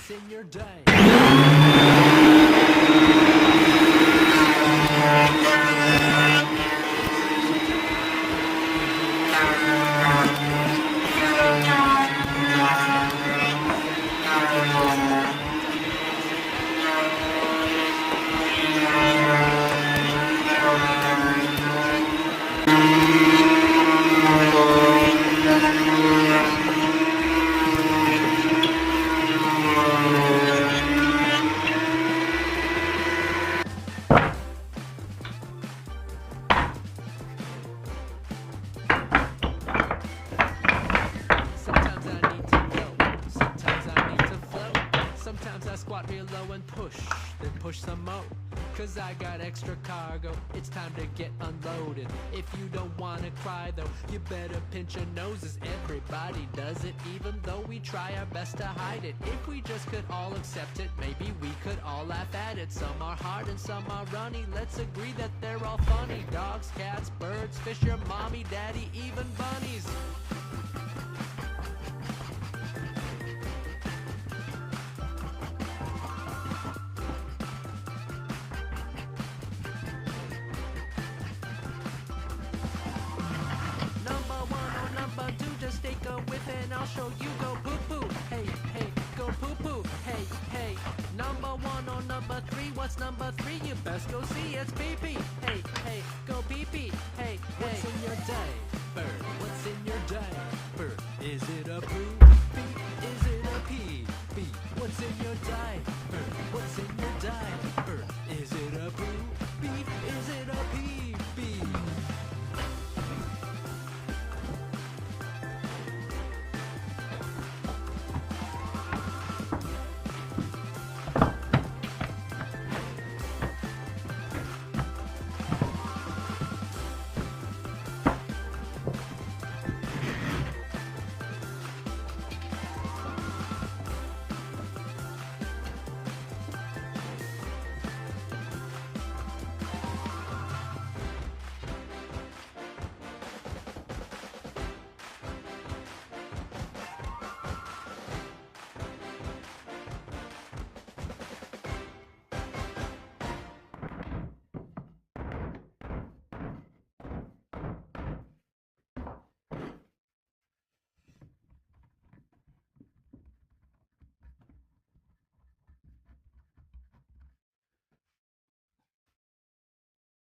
gets in your day. Push some more, cause I got extra cargo. It's time to get unloaded. If you don't wanna cry though, you better pinch your noses. Everybody does it, even though we try our best to hide it. If we just could all accept it, maybe we could all laugh at it. Some are hard and some are runny. Let's agree that they're all funny. Dogs, cats, birds, fish, your mommy, daddy, even bunnies. Take a whiff and I'll show you go poo-poo. Hey, hey, go poo-poo. Hey, hey. Number 1 or number 3, what's number 3? You best go see, it's me.